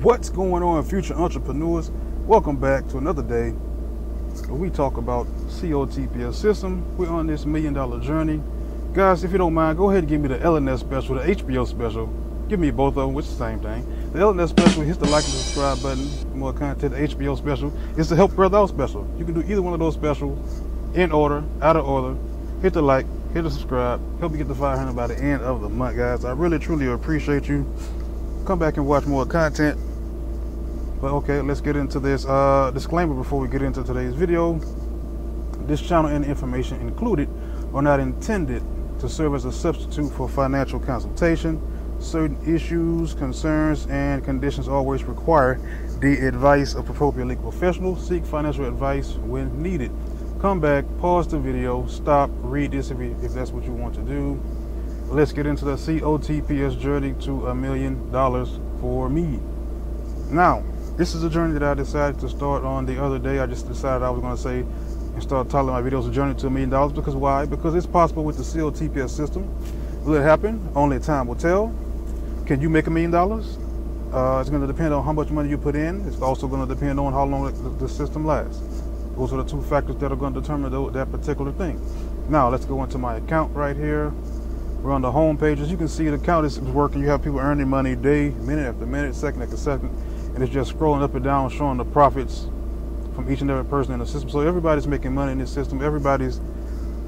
What's going on, future entrepreneurs? Welcome back to another day where we talk about COTPS system. We're on this $1 million journey. Guys, if you don't mind, go ahead and give me the LNS special, the HBO special. Give me both of them, which is the same thing. The LNS special, hit the like and subscribe button for more content. The HBO special is the help brother out special. You can do either one of those specials in order, out of order. Hit the like, hit the subscribe, help you get to 500 by the end of the month, guys. I really, truly appreciate you. Come back and watch more content. But okay, let's get into this disclaimer before we get into today's video. This channel and the information included are not intended to serve as a substitute for financial consultation. Certain issues, concerns, and conditions always require the advice of appropriate legal professionals. Seek financial advice when needed. Come back, pause the video, stop, read this if that's what you want to do. Let's get into the COTPS journey to $1 million for me. Now, this is a journey that I decided to start on the other day. I just decided I was going to say and start titling my videos a journey to $1 million. Because why? Because it's possible with the COTPS system. Will it happen? Only time will tell. Can you make $1 million? It's going to depend on how much money you put in. It's also going to depend on how long the system lasts. Those are the two factors that are going to determine that particular thing. Now, let's go into my account right here. We're on the home page. As you can see, the account is working. You have people earning money day, minute after minute, second after second. And it's just scrolling up and down, showing the profits from each and every person in the system. So everybody's making money in this system. Everybody's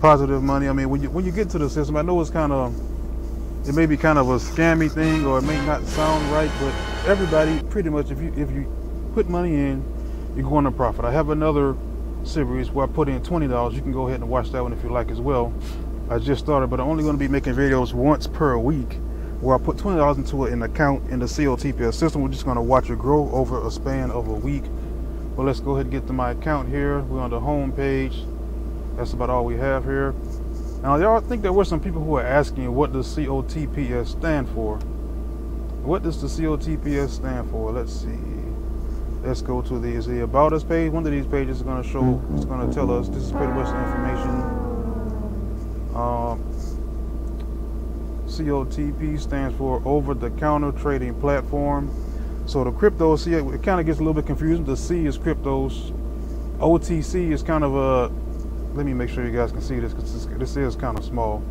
positive money. I mean, when you get to the system, I know it's it may be kind of a scammy thing, or it may not sound right, but everybody pretty much, if you put money in, you're going to profit. I have another series where I put in $20. You can go ahead and watch that one if you like as well. I just started, but I'm only going to be making videos once per week, where I put $20 into an account in the COTPS system. We're just going to watch it grow over a span of a week. Well, let's go ahead and get to my account here. We're on the home page. That's about all we have here. Now, I think there were some people who are asking what does COTPS stand for. What does the COTPS stand for? Let's see. Let's go to the About Us page. One of these pages is going to show, it's going to tell us, this is pretty much the information. COTP stands for over-the-counter trading platform. So the crypto, see, it kind of gets a little bit confusing. The C is cryptos. OTC is kind of a, let me make sure you guys can see this, because this is kind of small.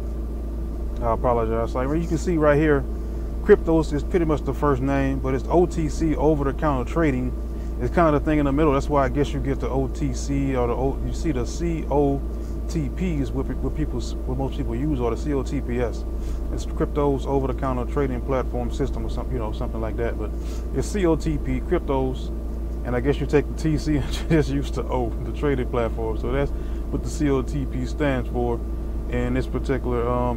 I apologize. Like you can see right here, cryptos is pretty much the first name, but it's OTC, over-the-counter trading. It's kind of the thing in the middle. That's why I guess you get the OTC, or you see the COTP is what most people use, or the COTPS. It's cryptos over-the-counter trading platform system, or something, something like that. But it's COTP, cryptos, and I guess you take the TC and just use the O, the trading platform. So that's what the COTP stands for in this particular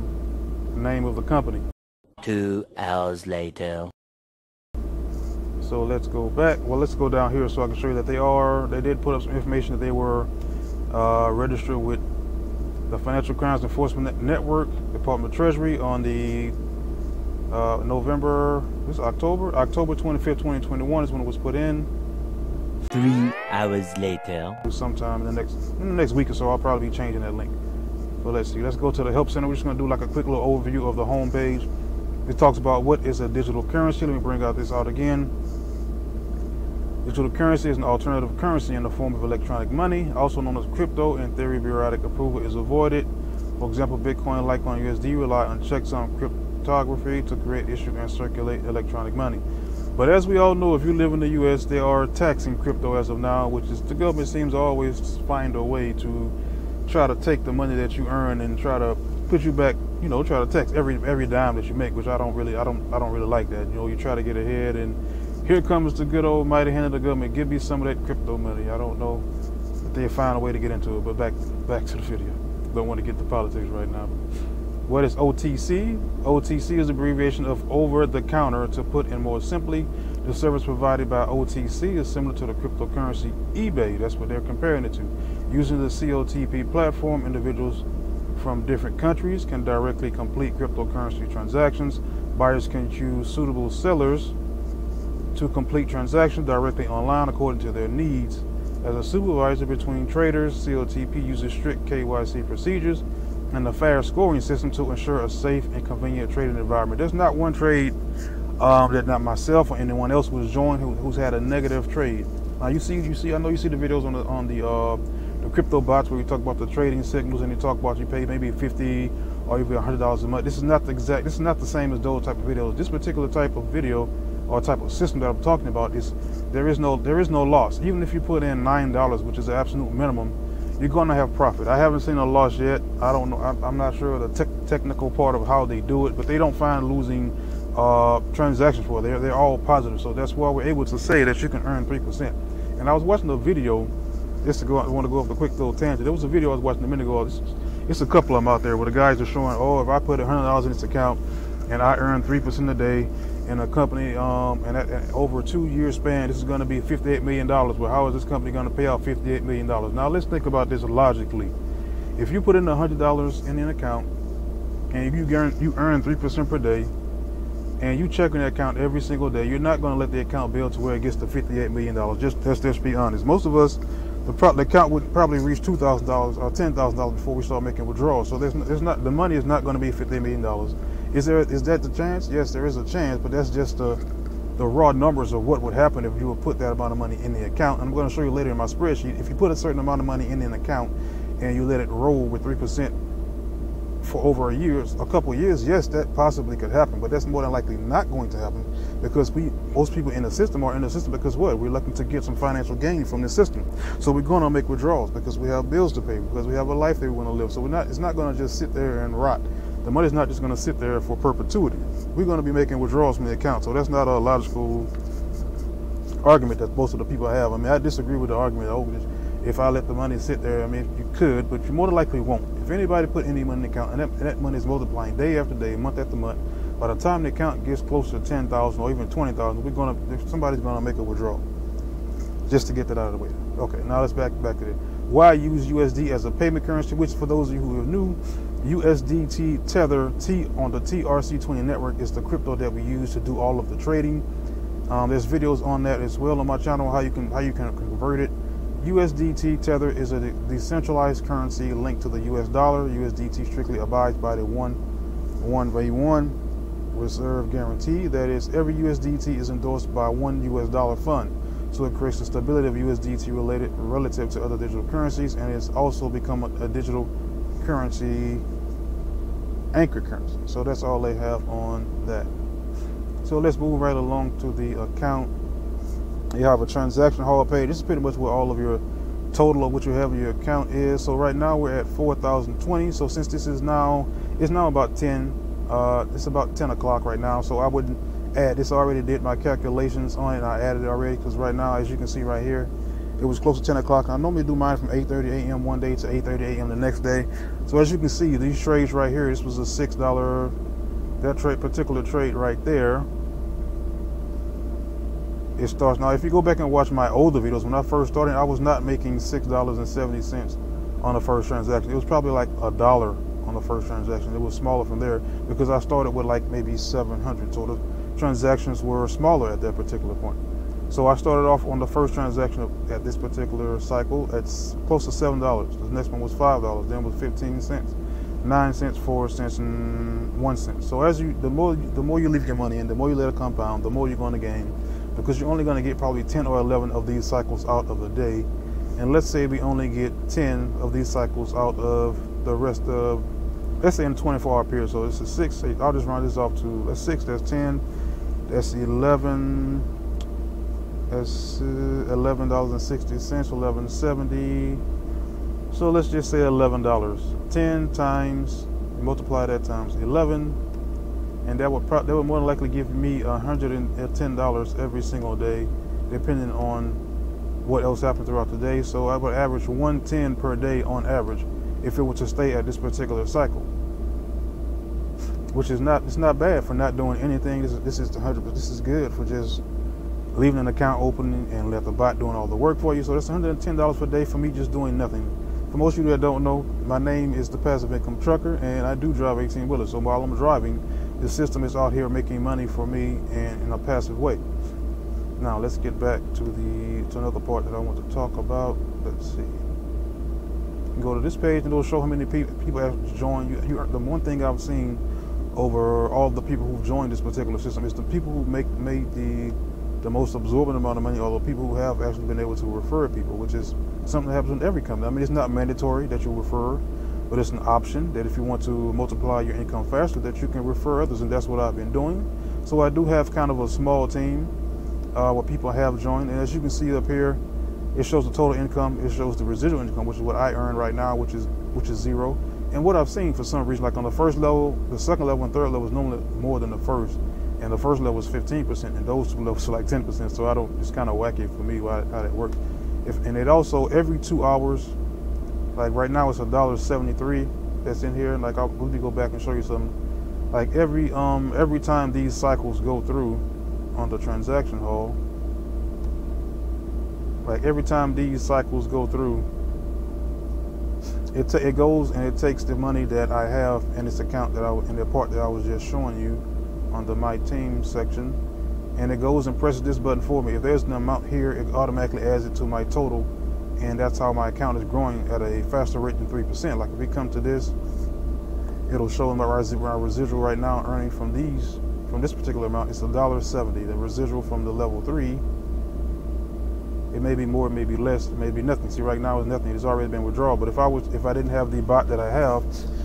name of the company. 2 hours later. So let's go back. Well, let's go down here so I can show you that they did put up some information that they were registered with the Financial Crimes Enforcement Network, Department of Treasury, on the October 25th, 2021 is when it was put in. 3 hours later. Sometime in the next week or so, I'll probably be changing that link. So let's see. Let's go to the Help Center. We're just going to do like a quick little overview of the home page. It talks about what is a digital currency. Let me bring this out again. Digital currency is an alternative currency in the form of electronic money, also known as crypto. In theory, periodic approval is avoided. For example, Bitcoin, Litecoin, USD rely on checksum cryptography to create, issue, and circulate electronic money. But as we all know, if you live in the U.S., they are taxing crypto as of now, which is, the government seems to always find a way to try to take the money that you earn and try to put you back, try to tax every dime that you make, which I don't really like that. You try to get ahead, and here comes the good old mighty hand of the government. Give me some of that crypto money. I don't know if they find a way to get into it, but back to the video. Don't want to get to politics right now. What is OTC? OTC is an abbreviation of over the counter. To put in more simply, the service provided by OTC is similar to the cryptocurrency eBay. That's what they're comparing it to. Using the COTP platform, individuals from different countries can directly complete cryptocurrency transactions. Buyers can choose suitable sellers to complete transactions directly online according to their needs. As a supervisor between traders, COTP uses strict KYC procedures and a fair scoring system to ensure a safe and convenient trading environment. There's not one trade that not myself or anyone else was joined who's had a negative trade. Now you see, I know you see the videos on the crypto bots where we talk about the trading signals, and you talk about you pay maybe 50 or even $100 a month. This is not the same as those type of videos. This particular type of video or type of system that I'm talking about is there is no loss. Even if you put in $9, which is the absolute minimum, you're going to have profit. I haven't seen a loss yet. I don't know. I'm not sure the technical part of how they do it, but they don't find losing transactions for it. They're all positive. So that's why we're able to say that you can earn 3%. And I was watching a video, just to go, I want to go off the quick little tangent. There was a video I was watching a minute ago. It's a couple of them out there where the guys are showing, oh, if I put $100 in this account and I earn 3% a day in a company, and over a 2-year span, this is going to be $58 million. Well, how is this company going to pay out $58 million? Now, let's think about this logically. If you put in $100 in an account and you earn 3% per day, and you check in the account every single day, you're not going to let the account build to where it gets to $58 million. Let's just be honest. Most of us, the account would probably reach $2,000 or $10,000 before we start making withdrawals. So the money is not going to be $58 million. Is that the chance? Yes, there is a chance, but that's just the raw numbers of what would happen if you would put that amount of money in the account. And I'm going to show you later in my spreadsheet. If you put a certain amount of money in an account and you let it roll with 3% for over a couple of years, yes, that possibly could happen, but that's more than likely not going to happen, because most people in the system are in the system because what? We're looking to get some financial gain from the system. So we're going to make withdrawals because we have bills to pay, because we have a life that we want to live. So it's not going to just sit there and rot. The money's not just going to sit there for perpetuity. We're going to be making withdrawals from the account. So that's not a logical argument that most of the people have. I mean, I disagree with the argument over this. If I let the money sit there, I mean, you could, but you more than likely won't. If anybody put any money in the account, and that money is multiplying day after day, month after month, by the time the account gets closer to 10,000 or even 20,000, somebody's gonna make a withdrawal just to get that out of the way. Okay, now let's back to it. Why use USD as a payment currency? Which, for those of you who are new, USDT Tether T on the TRC20 network is the crypto that we use to do all of the trading. There's videos on that as well on my channel, how you can convert it. USDT Tether is a decentralized currency linked to the US dollar. USDT strictly abides by the 1v1 reserve guarantee. That is, every USDT is endorsed by one US dollar fund. So it creates the stability of USDT relative to other digital currencies, and it's also become a digital currency anchor currency. So that's all they have on that. So let's move right along to the account. You have a transaction hall page. This is pretty much where all of your total of what you have in your account is. So right now we're at 4,020. So since this is now, it's now about 10. It's about 10 o'clock right now. So I wouldn't add this. I already did my calculations on it. I added it already, because right now, as you can see right here, it was close to 10 o'clock. I normally do mine from 8:30 a.m. one day to 8:30 a.m. the next day. So as you can see, these trades right here, this was a $6. That particular trade right there, it starts now. If you go back and watch my older videos, when I first started, I was not making $6.70 on the first transaction. It was probably like $1 on the first transaction. It was smaller from there because I started with like maybe 700. So the transactions were smaller at that particular point. So I started off on the first transaction at this particular cycle at close to $7. The next one was $5. Then was 15 cents, 9 cents, 4 cents, and 1 cent. So the more you leave your money in, the more you let it compound, the more you're going to gain, because you're only going to get probably 10 or 11 of these cycles out of the day. And let's say we only get 10 of these cycles out of the rest of, let's say in a 24-hour period. So this is 6, 8, I'll just round this off to, that's 6, that's 10, that's 11, that's $11.60, $11.70. So let's just say $11. 10 times, multiply that times 11, and that would more than likely give me $110 every single day, depending on what else happened throughout the day. So I would average 110 per day on average if it were to stay at this particular cycle, which is it's not bad for not doing anything. This is 100%. This is good for just leaving an account open and let the bot doing all the work for you. So that's $110 per day for me just doing nothing. For most of you that don't know, my name is the Passive Income Trucker, and I do drive 18-wheelers. So while I'm driving, the system is out here making money for me and in a passive way. Now let's get back to another part that I want to talk about. Let's see. Go to this page and it'll show how many people have joined. The one thing I've seen over all the people who've joined this particular system. It's the people who made the most absorbent amount of money, or the people who have actually been able to refer people, which is something that happens in every company. I mean, it's not mandatory that you refer, but it's an option that if you want to multiply your income faster, that you can refer others, and that's what I've been doing. So I do have kind of a small team where people have joined, and as you can see up here, it shows the total income, it shows the residual income, which is what I earn right now, which is 0. And what I've seen for some reason, like on the first level, the second level and third level is normally more than the first, and the first level is 15%, and those two levels are like 10%. So I don't, it's kind of wacky for me how that works. And it also, every 2 hours, like right now it's $1.73 that's in here. Like let me go back and show you something. Like every time these cycles go through on the transaction hall, like every time these cycles go through, it goes and it takes the money that I have in this account in the part that I was just showing you on the My Team section, and it goes and presses this button for me. If there's an amount here, it automatically adds it to my total, and that's how my account is growing at a faster rate than 3%. Like if we come to this, it'll show my residual right now earning from this particular amount. It's $1.70. The residual from the level 3, it may be more, it may be less, it may be nothing. See, right now it's nothing. It's already been withdrawn. But if I didn't have the bot that I have,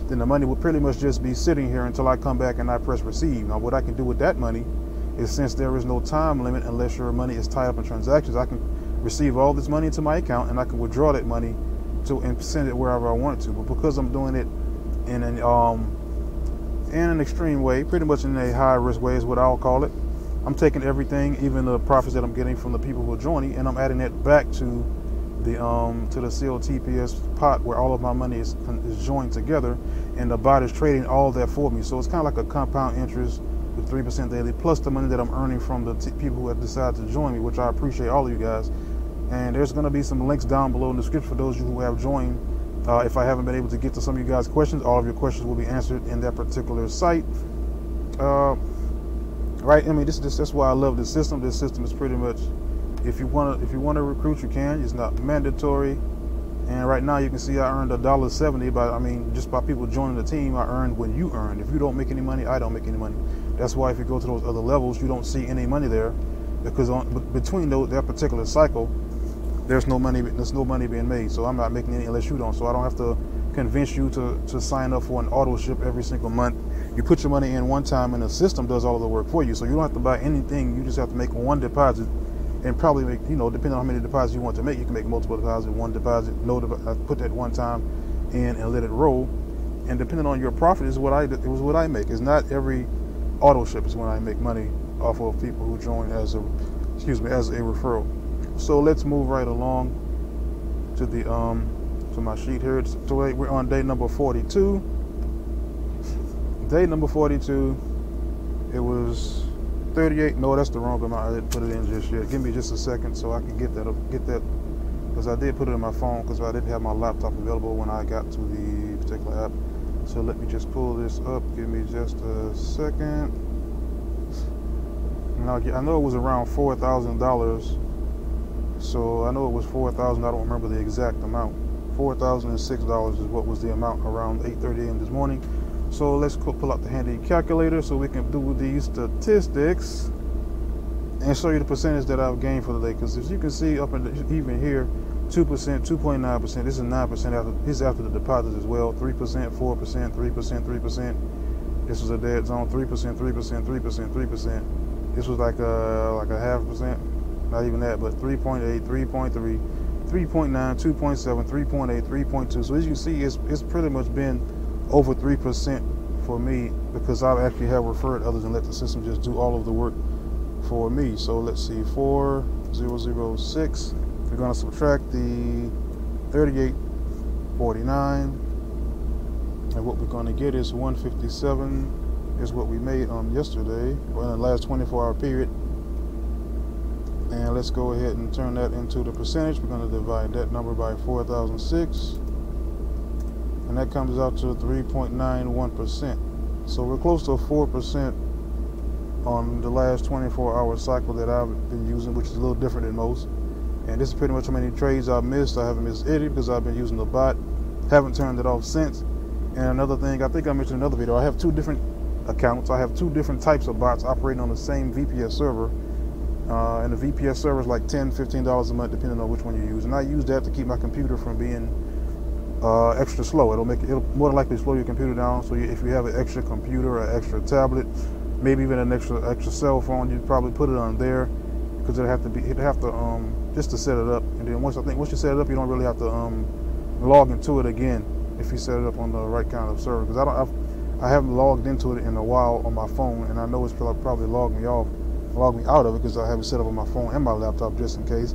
then the money would pretty much just be sitting here until I come back and I press receive. Now, what I can do with that money is, since there is no time limit unless your money is tied up in transactions, I can receive all this money into my account and I can withdraw that money and send it wherever I want it to. But because I'm doing it in an extreme way, pretty much in a high risk way is what I'll call it, I'm taking everything, even the profits that I'm getting from the people who are joining, and I'm adding it back to the COTPS pot where all of my money is joined together, and the bot is trading all that for me. So it's kind of like a compound interest with 3% daily, plus the money that I'm earning from the people who have decided to join me, which I appreciate all of you guys. And there's going to be some links down below in the description for those of you who have joined. If I haven't been able to get to some of you guys' questions, all of your questions will be answered in that particular site. Right? I mean, that's why I love this system. This system is pretty much, if you want to recruit, you can. It's not mandatory. And right now you can see I earned $1.70, just by people joining the team. I earned when you earn. If you don't make any money, I don't make any money. That's why if you go to those other levels, you don't see any money there, because between that particular cycle, there's no money being made. So I'm not making any unless you don't. So I don't have to convince you to sign up for an auto ship every single month. You put your money in one time and the system does all of the work for you. So you don't have to buy anything. You just have to make one deposit, and probably make, depending on how many deposits you want to make, you can make multiple deposits, one deposit, put that one time in and let it roll. And depending on your profit is what I make. It's not every auto ship is when I make money off of people who join as a referral. So let's move right along to to my sheet here. So we're on day number 42. Day number 42, it was 38. No, that's the wrong amount. I didn't put it in just yet. Give me just a second so I can get that, because I did put it in my phone because I didn't have my laptop available when I got to the particular app. So let me just pull this up. Give me just a second. Now, I know it was around $4,000. So I know it was $4,000. I don't remember the exact amount. $4,006 is what was the amount around 8:30 a.m. this morning. So let's pull out the handy calculator so we can do these statistics and show you the percentage that I've gained for the day. Because as you can see up even here, 2%, 2.9%. This is 9% this is after the deposits as well. 3%, 4%, 3%, 3%. This was a dead zone. 3%, 3%, 3%, 3%. This was like a 0.5%. Not even that, but 3.8, 3.3, 3.9, 2.7, 3.8, 3.2. So as you see, it's pretty much been over 3% for me, because I actually have referred others and let the system just do all of the work for me. So let's see, 4,006. We're going to subtract the 38.49, and what we're going to get is 157 is what we made on yesterday, or in the last 24-hour period. And let's go ahead and turn that into the percentage. We're going to divide that number by 4,006. And that comes out to 3.91%. So we're close to 4% on the last 24-hour cycle that I've been using, which is a little different than most. And this is pretty much how many trades I've missed. I haven't missed any because I've been using the bot. Haven't turned it off since. And another thing, I think I mentioned in another video, I have two different accounts. I have 2 different types of bots operating on the same VPS server. And the VPS server is like $10, $15 a month, depending on which one you use. And I use that to keep my computer from being extra slow. It'll more than likely slow your computer down. So if you have an extra computer, an extra tablet, maybe even an extra cell phone, you'd probably put it on there, because it'd have to just to set it up. And then once you set it up, you don't really have to log into it again if you set it up on the right kind of server. Because I haven't logged into it in a while on my phone, and I know it's probably logged me out of it because I have it set up on my phone and my laptop just in case.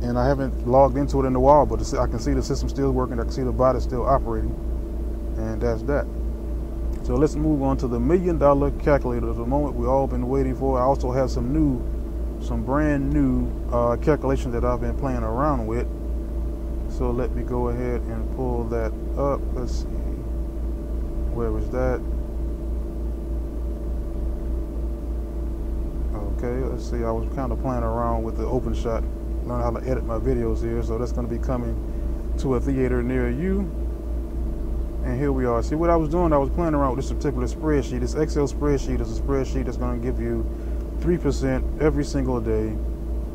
And I haven't logged into it in a while, but I can see the system still working. I can see the bot is still operating, and that's that. So let's move on to the $1 million calculator, the moment we've all been waiting for. I also have some brand new calculations that I've been playing around with. So let me go ahead and pull that up. Let's see, where is that? Okay, let's see. I was kind of playing around with the OpenShot, learn how to edit my videos here. So that's going to be coming to a theater near you. And here we are. See what I was doing? I was playing around with this particular spreadsheet. This Excel spreadsheet is a spreadsheet that's going to give you 3% every single day.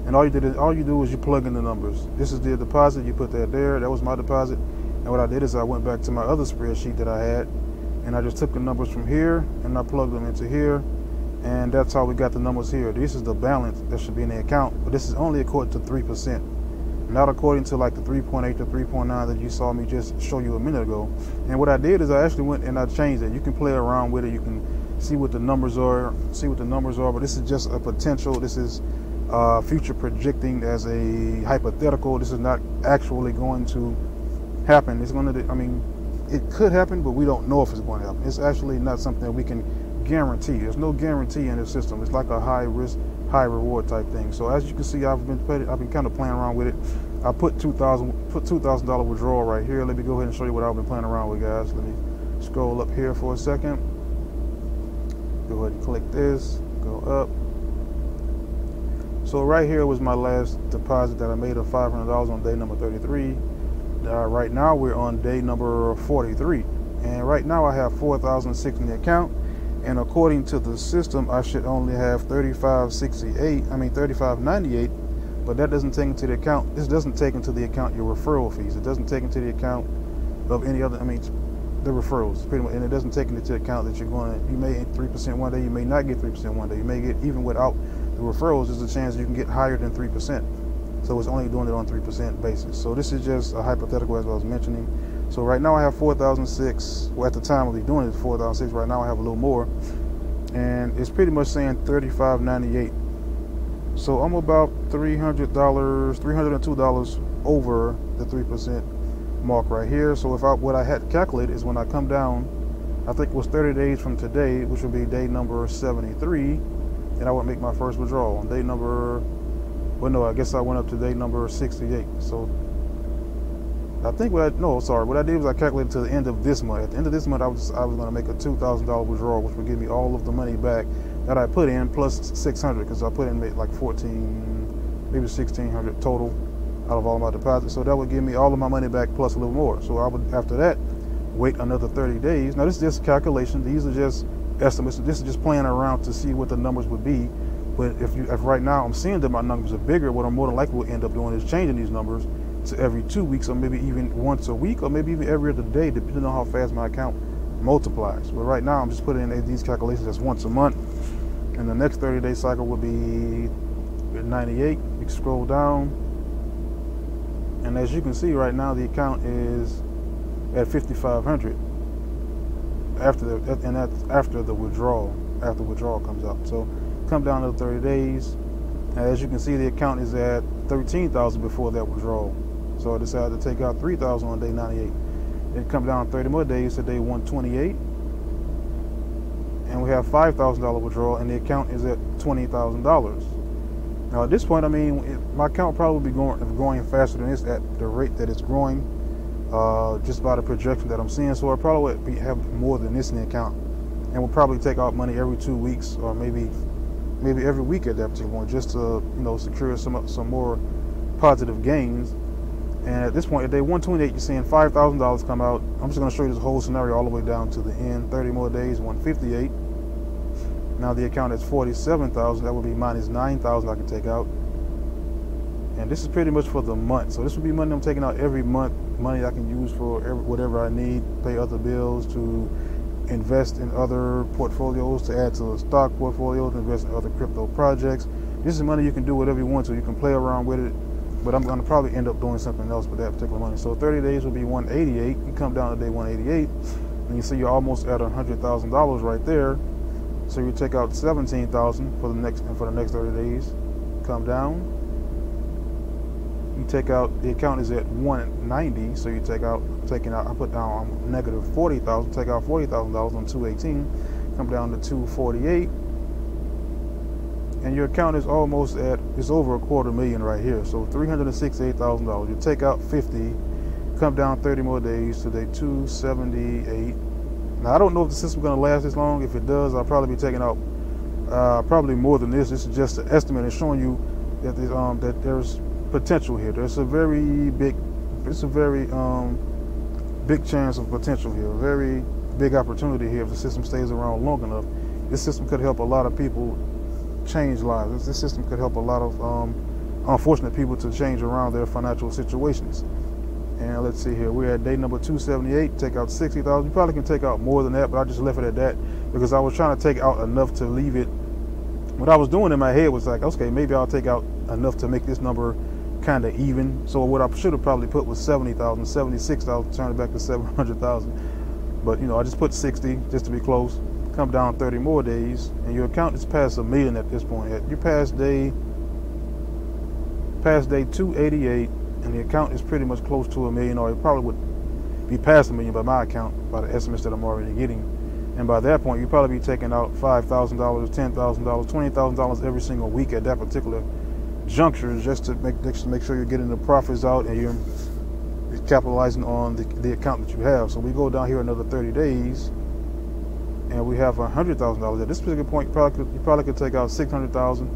And all you do is you plug in the numbers. This is the deposit. You put that there. That was my deposit. And what I did is I went back to my other spreadsheet that I had, and I just took the numbers from here and I plugged them into here. And that's how we got the numbers here. This is the balance that should be in the account, but this is only according to 3%, not according to like the 3.8 to 3.9 that you saw me just show you a minute ago. And what I did is I actually went and I changed it. You can play around with it. You can see what the numbers are, but this is just a potential. This is future projecting as a hypothetical. This is not actually going to happen. It's going to, I mean, it could happen, but we don't know if it's going to happen. It's actually not something that we can guarantee. There's no guarantee in the system. It's like a high risk, high reward type thing. So as you can see, I've been kind of playing around with it. I put $2,000 withdrawal right here. Let me go ahead and show you what I've been playing around with, guys. Let me scroll up here for a second. Go ahead and click this, go up. So right here was my last deposit that I made of $500 on day number 33. Right now we're on day number 43, and right now I have $4,006 in the account. And according to the system, I should only have $35.98, but that doesn't take into the account. This doesn't take into the account your referral fees. It doesn't take into the account of any other. The referrals, pretty much, and it doesn't take into account that you may get 3% one day, you may not get 3% one day. You may get, even without the referrals, there's a chance you can get higher than 3%. So it's only doing it on 3% basis. So this is just a hypothetical, as I was mentioning. So right now I have 4,006. Well, at the time of me doing it, 4,006. Right now I have a little more, and it's pretty much saying $35.98. So I'm about $302 over the 3% mark right here. So what I had calculated is when I come down, I think it was 30 days from today, which would be day number 73, and I would make my first withdrawal on day number. Well, no, I guess I went up to day number 68. So I think what I did was I calculated to the end of this month. At the end of this month, I was going to make a $2,000 withdrawal, which would give me all of the money back that I put in plus $600, because I put in like 14, maybe 1,600 total out of all my deposits. So that would give me all of my money back plus a little more. So I would, after that, wait another 30 days. Now this is just calculation. These are just estimates. This is just playing around to see what the numbers would be. But if right now I'm seeing that my numbers are bigger, what I'm more than likely will end up doing is changing these numbers to every 2 weeks, or maybe even once a week, or maybe even every other day, depending on how fast my account multiplies. But right now I'm just putting in these calculations as once a month, and the next 30-day cycle will be 98. You can scroll down, and as you can see right now, the account is at 5,500 after the withdrawal. After withdrawal comes out, so come down to 30 days, and as you can see, the account is at 13,000 before that withdrawal. So I decided to take out 3,000 on day 98. Then come down 30 more days to day 128, and we have $5,000 withdrawal, and the account is at $20,000. Now at this point, my account probably be growing faster than this at the rate that it's growing, just by the projection that I'm seeing. So I probably have more than this in the account, and we'll probably take out money every 2 weeks, or maybe every week at that particular point, just to secure some more positive gains. And at this point, at day 128, you're seeing $5,000 come out. I'm just going to show you this whole scenario all the way down to the end. 30 more days, 158. Now the account is 47,000. That would be minus 9,000 I can take out. And this is pretty much for the month. So this would be money I'm taking out every month. Money I can use for whatever I need, pay other bills, to invest in other portfolios, to add to the stock portfolio, to invest in other crypto projects. This is money you can do whatever you want to. You can play around with it. But I'm going to probably end up doing something else with that particular money. So 30 days will be 188. You come down to day 188, and you see you're almost at $100,000 right there. So you take out 17,000 for the next 30 days. Come down. You take out, the account is at 190, so you I put down negative 40,000. Take out $40,000 on 218. Come down to 248. And your account is almost at, it's over $250,000 right here. So $368,000. You take out 50, come down 30 more days to day 278. Now I don't know if the system's gonna last this long. If it does, I'll probably be taking out probably more than this. This is just an estimate. It's showing you that there's potential here. There's a very big, big chance of potential here. A very big opportunity here if the system stays around long enough. This system could help a lot of people change lives. This system could help a lot of unfortunate people to change around their financial situations. And let's see here, we're at day number 278. Take out 60,000. You probably can take out more than that, but I just left it at that because I was trying to take out enough to leave it. What I was doing in my head was like, okay, maybe I'll take out enough to make this number kind of even. So what I should have probably put was 70,000, 76,000, turn it back to 700,000. But you know, I just put 60 just to be close. Come down 30 more days, and your account is past $1 million at this point. You past day 288, and the account is pretty much close to $1 million, or it probably would be past $1 million by my account, by the estimates that I'm already getting. And by that point, you'll probably be taking out $5,000, $10,000, $20,000 every single week at that particular juncture, just to make sure you're getting the profits out and you're capitalizing on the account that you have. So we go down here another 30 days. And we have $100,000 at this particular point. You probably could take out 600,000,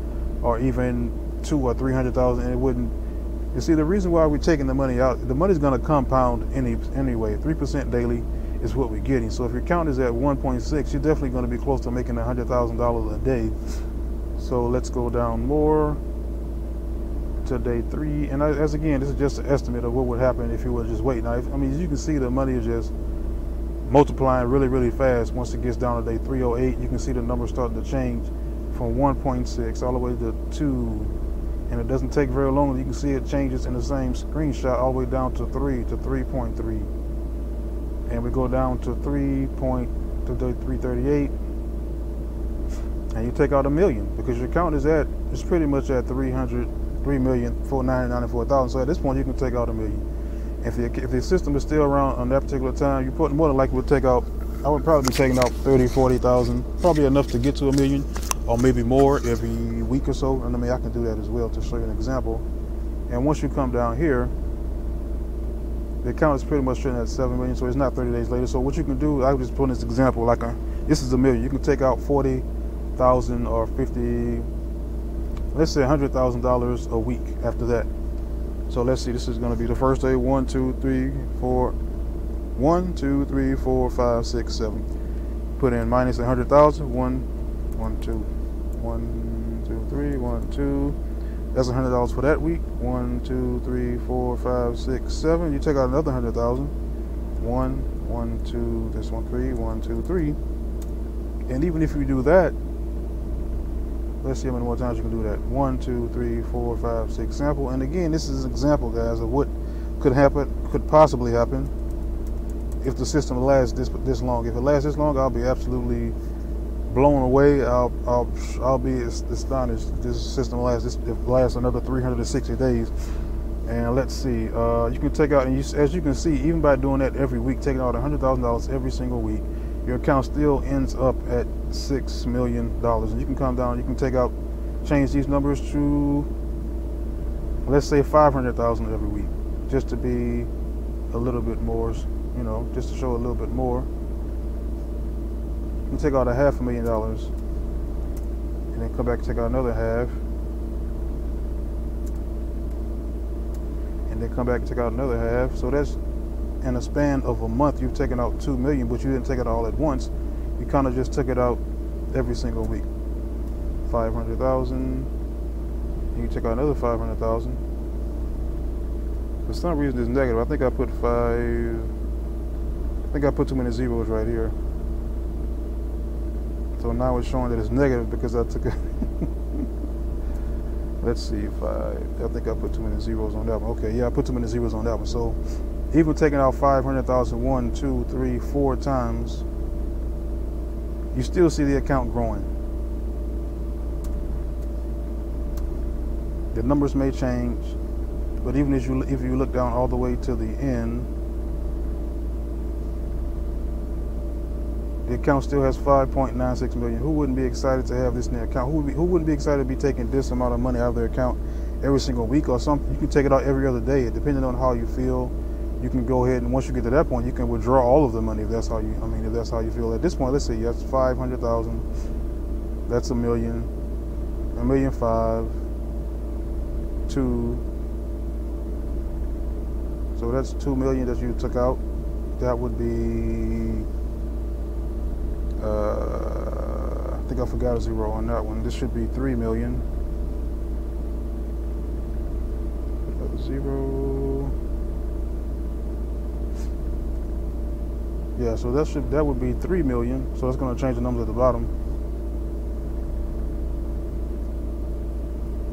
or even 200,000 or 300,000, and it wouldn't. You see, the reason why we're taking the money out, the money's going to compound anyway. 3% daily is what we're getting. So if your account is at 1.6, you're definitely going to be close to making $100,000 a day. So let's go down more to day 3. And as again, this is just an estimate of what would happen if you were just wait. Now, I mean, as you can see, the money is just multiplying really fast. Once it gets down to day 308, you can see the numbers starting to change from 1.6 all the way to 2, and it doesn't take very long. You can see it changes in the same screenshot all the way down to 3 to 3.3, and we go down to 338, and you take out $1 million because your account is pretty much at 3,499,000. So at this point, you can take out $1 million. If the system is still around on that particular time, you more than likely would take out, I would probably be taking out 30,000, 40,000, probably enough to get to $1 million, or maybe more every week or so. And I mean, I can do that as well to show you an example. And once you come down here, the account is pretty much trading at 7 million, so it's not 30 days later. So what you can do, I would just put this example, like this is $1 million. You can take out 40,000 or 50, let's say $100,000 a week after that. So let's see, this is going to be the first day. 1, 2, 3, 4, 1, 2, 3, 4, 5, 6, 7. Put in minus 100,000. 1, 2, 1, 2, 3, 1, 2. That's $100 for that week. 1, 2, 3, 4, 5, 6, 7. You take out another 100,000. 1, 1, 2. This one 3. 1, 2, 3. And even if you do that, let's see how many more times you can do that. 1, 2, 3, 4, 5, 6. Sample. And again, this is an example, guys, of what could happen, could possibly happen if the system lasts this long. If it lasts this long, I'll be absolutely blown away. I'll be astonished. This system lasts another 360 days. And let's see, you can take out, and as you can see, even by doing that every week, taking out $100,000 every single week, your account still ends up at $6 million. And you can come down, you can change these numbers to, let's say, 500,000 every week, just to be a little bit more, you know, just to show a little bit more. You can take out $500,000 and then come back and take out another half. And and then come back and take out another half. So that's in a span of a month, you've taken out 2 million, but you didn't take it all at once. You kind of just took it out every single week. 500,000, and you take out another 500,000. For some reason it's negative. I think I put too many zeros right here. So now it's showing that it's negative because I took it. Let's see if I think I put too many zeros on that one. Okay, yeah, I put too many zeros on that one. So even taking out 500,000 1, 2, 3, 4 times, you still see the account growing. The numbers may change, but even if you look down all the way to the end, the account still has 5.96 million. Who wouldn't be excited to have this in their account? Who wouldn't be excited to be taking this amount of money out of their account every single week or something? You can take it out every other day, depending on how you feel. You can go ahead, and once you get to that point, you can withdraw all of the money if that's how you. If that's how you feel at this point. Let's see, that's 500,000. That's $1 million. $1.5 million. 2. So that's 2 million that you took out. That would be. I think I forgot a zero on that one. This should be 3 million. Another zero. Yeah, so that would be 3 million. So that's going to change the numbers at the bottom.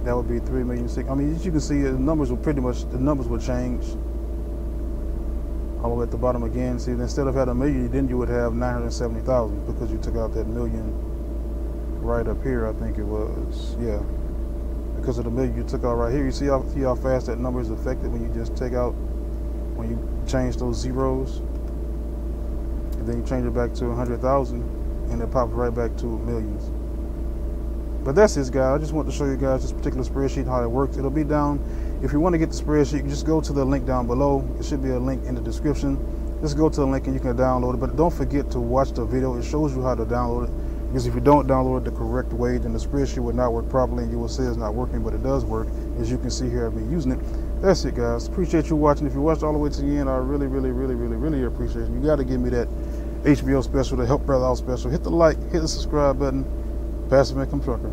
That would be 3 million. As you can see, the numbers will change. All the way at the bottom again. See, instead of having $1 million, then you would have 970,000 because you took out that $1 million right up here. I think it was, yeah. Because of the $1 million you took out right here. You see how fast that number is affected when you just take out, when you change those zeros, and then you change it back to 100,000, and it pops right back to millions. But that's it, guys. I just want to show you guys this particular spreadsheet, how it works. It'll be down. If you want to get the spreadsheet, you just go to the link down below. It should be a link in the description. Just go to the link and you can download it. But don't forget to watch the video. It shows you how to download it. Because if you don't download it the correct way, then the spreadsheet will not work properly, and you will say it's not working, but it does work. As you can see here, I've been using it. That's it, guys. Appreciate you watching. If you watched all the way to the end, I really, really, really, really, really appreciate it. You got to give me that HBO special, the Help Brother Out special. Hit the like, hit the subscribe button. Passive Income Trucker.